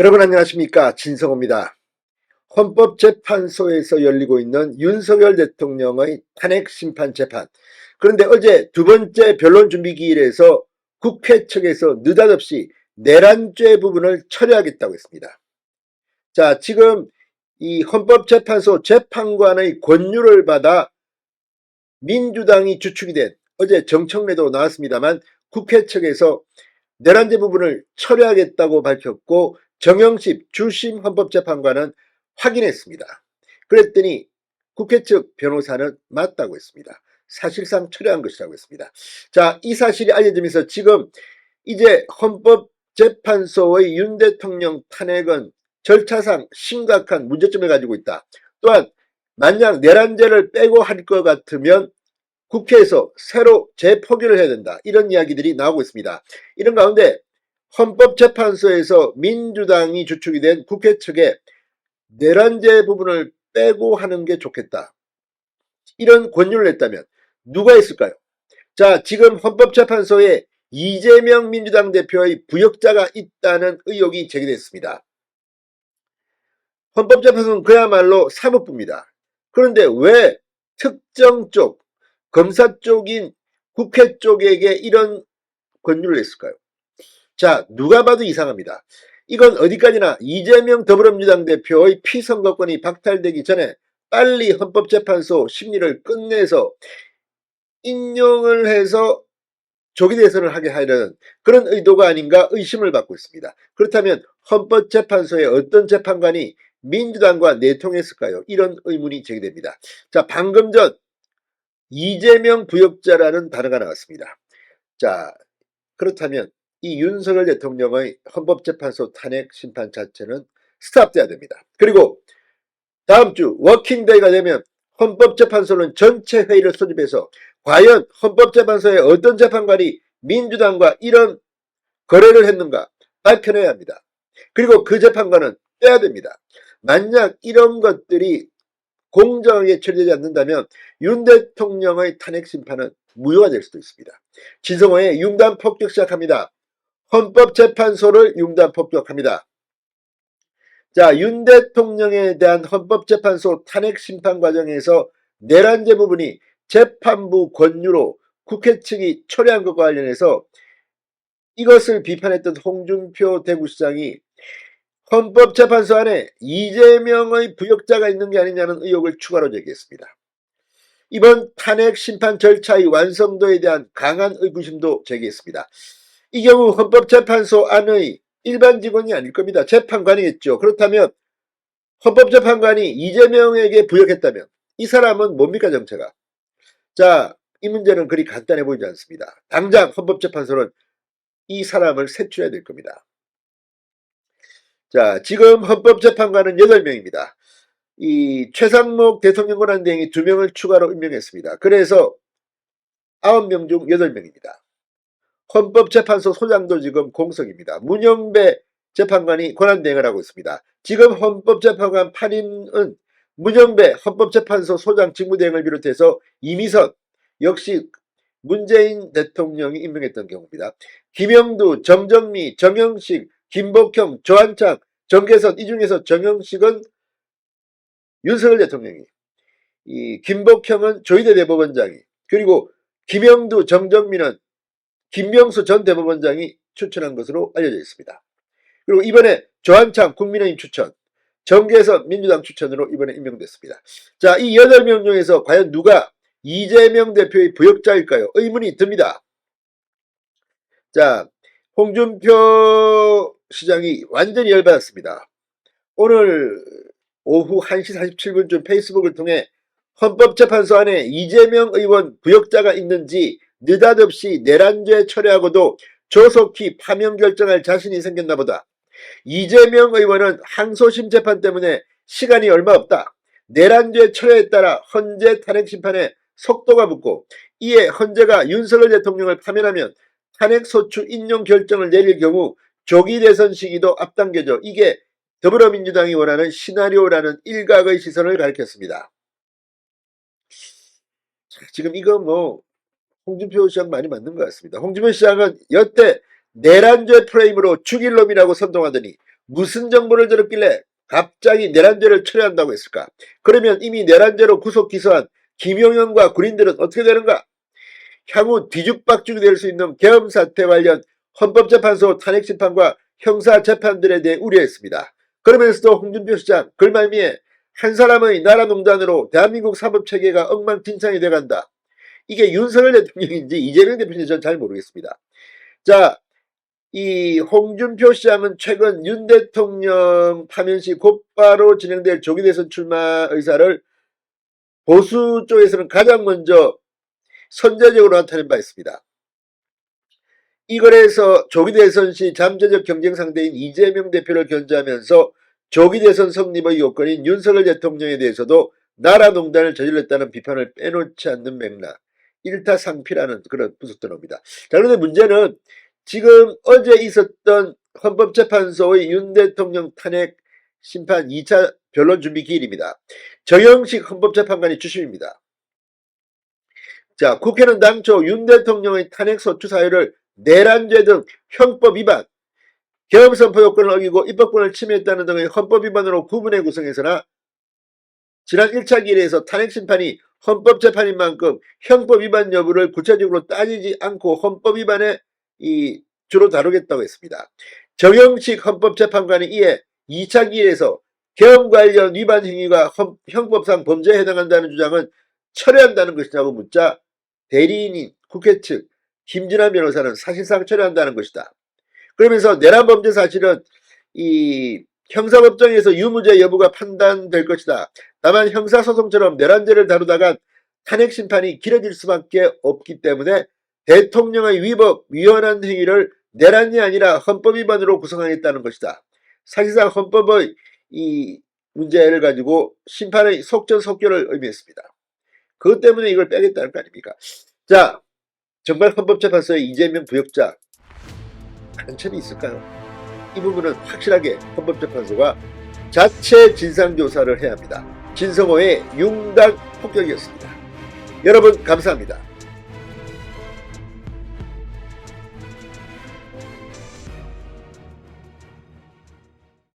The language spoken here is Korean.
여러분 안녕하십니까, 진성호입니다. 헌법재판소에서 열리고 있는 윤석열 대통령의 탄핵심판재판. 그런데 어제 두 번째 변론준비기일에서 국회 측에서 느닷없이 내란죄 부분을 처리하겠다고 했습니다. 자, 지금 이 헌법재판소 재판관의 권유를 받아 민주당이 주축이 된, 어제 정청래도 나왔습니다만, 국회 측에서 내란죄 부분을 처리하겠다고 밝혔고, 정영십 주심 헌법재판관은 확인했습니다. 그랬더니 국회 측 변호사는 맞다고 했습니다. 사실상 처리한 것이라고 했습니다. 자, 이 사실이 알려지면서 지금 이제 헌법재판소의 윤 대통령 탄핵은 절차상 심각한 문제점을 가지고 있다. 또한 만약 내란죄를 빼고 할 것 같으면 국회에서 새로 재포기를 해야 된다. 이런 이야기들이 나오고 있습니다. 이런 가운데 헌법재판소에서 민주당이 주축이 된 국회 측에 내란죄 부분을 빼고 하는 게 좋겠다, 이런 권유를 했다면 누가 있을까요? 자, 지금 헌법재판소에 이재명 민주당 대표의 부역자가 있다는 의혹이 제기됐습니다. 헌법재판소는 그야말로 사법부입니다. 그런데 왜 특정 쪽, 검사 쪽인 국회 쪽에게 이런 권유를 했을까요? 자, 누가 봐도 이상합니다. 이건 어디까지나 이재명 더불어민주당 대표의 피선거권이 박탈되기 전에 빨리 헌법재판소 심리를 끝내서 인용을 해서 조기 대선을 하게 하려는 그런 의도가 아닌가 의심을 받고 있습니다. 그렇다면 헌법재판소의 어떤 재판관이 민주당과 내통했을까요? 이런 의문이 제기됩니다. 자, 방금 전 이재명 부역자라는 단어가 나왔습니다. 자, 그렇다면 이 윤석열 대통령의 헌법재판소 탄핵 심판 자체는 스탑돼야 됩니다. 그리고 다음 주 워킹데이가 되면 헌법재판소는 전체 회의를 소집해서 과연 헌법재판소의 어떤 재판관이 민주당과 이런 거래를 했는가 밝혀내야 합니다. 그리고 그 재판관은 빼야 됩니다. 만약 이런 것들이 공정하게 처리되지 않는다면 윤 대통령의 탄핵 심판은 무효가 될 수도 있습니다. 진성호의 융단 폭격 시작합니다. 헌법재판소를 융단 폭격합니다. 자, 윤 대통령에 대한 헌법재판소 탄핵 심판 과정에서 내란죄 부분이 재판부 권유로 국회 측이 처리한 것과 관련해서 이것을 비판했던 홍준표 대구시장이 헌법재판소 안에 이재명의 부역자가 있는 게 아니냐는 의혹을 추가로 제기했습니다. 이번 탄핵 심판 절차의 완성도에 대한 강한 의구심도 제기했습니다. 이 경우 헌법재판소 안의 일반 직원이 아닐 겁니다. 재판관이겠죠. 그렇다면 헌법재판관이 이재명에게 부역했다면 이 사람은 뭡니까, 정체가? 자, 이 문제는 그리 간단해 보이지 않습니다. 당장 헌법재판소는 이 사람을 색출해야 될 겁니다. 자, 지금 헌법재판관은 8명입니다. 이 최상목 대통령 권한대행이 2명을 추가로 임명했습니다. 그래서 9명 중 8명입니다. 헌법재판소 소장도 지금 공석입니다. 문영배 재판관이 권한대행을 하고 있습니다. 지금 헌법재판관 8인은 문영배 헌법재판소 소장 직무대행을 비롯해서 이미선, 역시 문재인 대통령이 임명했던 경우입니다. 김영두, 정정미, 정영식, 김복형, 조한창, 정계선, 이 중에서 정영식은 윤석열 대통령이, 이 김복형은 조희대 대법원장이, 그리고 김영두, 정정미는 김명수 전 대법원장이 추천한 것으로 알려져 있습니다. 그리고 이번에 조한창 국민의힘 추천, 정계선 민주당 추천으로 이번에 임명됐습니다. 자, 이 8명 중에서 과연 누가 이재명 대표의 부역자일까요? 의문이 듭니다. 자, 홍준표 시장이 완전히 열받았습니다. 오늘 오후 1시 47분쯤 페이스북을 통해 헌법재판소 안에 이재명 의원 부역자가 있는지 느닷없이 내란죄 처리하고도 조속히 파면 결정할 자신이 생겼나 보다. 이재명 의원은 항소심 재판 때문에 시간이 얼마 없다. 내란죄 처리에 따라 헌재 탄핵 심판에 속도가 붙고, 이에 헌재가 윤석열 대통령을 파면하면 탄핵소추 인용 결정을 내릴 경우 조기 대선 시기도 앞당겨져 이게 더불어민주당이 원하는 시나리오라는 일각의 시선을 가리켰습니다. 지금 이거 홍준표 시장 많이 맞는 것 같습니다. 홍준표 시장은 여태 내란죄 프레임으로 죽일 놈이라고 선동하더니 무슨 정보를 들었길래 갑자기 내란죄를 철회한다고 했을까? 그러면 이미 내란죄로 구속 기소한 김용현과 군인들은 어떻게 되는가? 향후 뒤죽박죽이 될 수 있는 계엄 사태 관련 헌법재판소 탄핵심판과 형사재판들에 대해 우려했습니다. 그러면서도 홍준표 시장 글말미에 한 사람의 나라농단으로 대한민국 사법체계가 엉망진창이 돼간다. 이게 윤석열 대통령인지 이재명 대표인지 저는 잘 모르겠습니다. 자, 이 홍준표 시장은 최근 윤 대통령 파면 시 곧바로 진행될 조기 대선 출마 의사를 보수 쪽에서는 가장 먼저 선제적으로 나타낸 바 있습니다. 이거래에서 조기 대선 시 잠재적 경쟁 상대인 이재명 대표를 견제하면서 조기 대선 성립의 요건인 윤석열 대통령에 대해서도 나라농단을 저질렀다는 비판을 빼놓지 않는 맥락, 일타상피라는 그런 부속들어옵니다. 자, 그런데 문제는 지금 어제 있었던 헌법재판소의 윤 대통령 탄핵 심판 2차 변론 준비 기일입니다. 정영식 헌법재판관이 주심입니다. 자, 국회는 당초 윤 대통령의 탄핵 소추 사유를 내란죄 등 형법 위반, 계엄선포 요건을 어기고 입법권을 침해했다는 등의 헌법 위반으로 구분해 구성해서나 지난 1차 기일에서 탄핵심판이 헌법재판인 만큼 형법 위반 여부를 구체적으로 따지지 않고 헌법 위반에 주로 다루겠다고 했습니다. 정영식 헌법재판관이 이에 2차 기일에서 계엄 관련 위반 행위가 형법상 범죄에 해당한다는 주장은 철회한다는 것이냐고 묻자 대리인인 국회 측 김진환 변호사는 사실상 철회한다는 것이다. 그러면서 내란 범죄 사실은 이 형사법정에서 유무죄 여부가 판단될 것이다. 다만 형사소송처럼 내란죄를 다루다가 탄핵심판이 길어질 수밖에 없기 때문에 대통령의 위법, 위헌한 행위를 내란이 아니라 헌법 위반으로 구성하겠다는 것이다. 사실상 헌법의 이 문제를 가지고 심판의 속전속결을 의미했습니다. 그것 때문에 이걸 빼겠다는 거 아닙니까? 자, 정말 헌법재판소의 이재명 부역자 간첩이 있을까요? 이 부분은 확실하게 헌법재판소가 자체 진상조사를 해야 합니다. 진성호의 융단 폭격이었습니다. 여러분 감사합니다.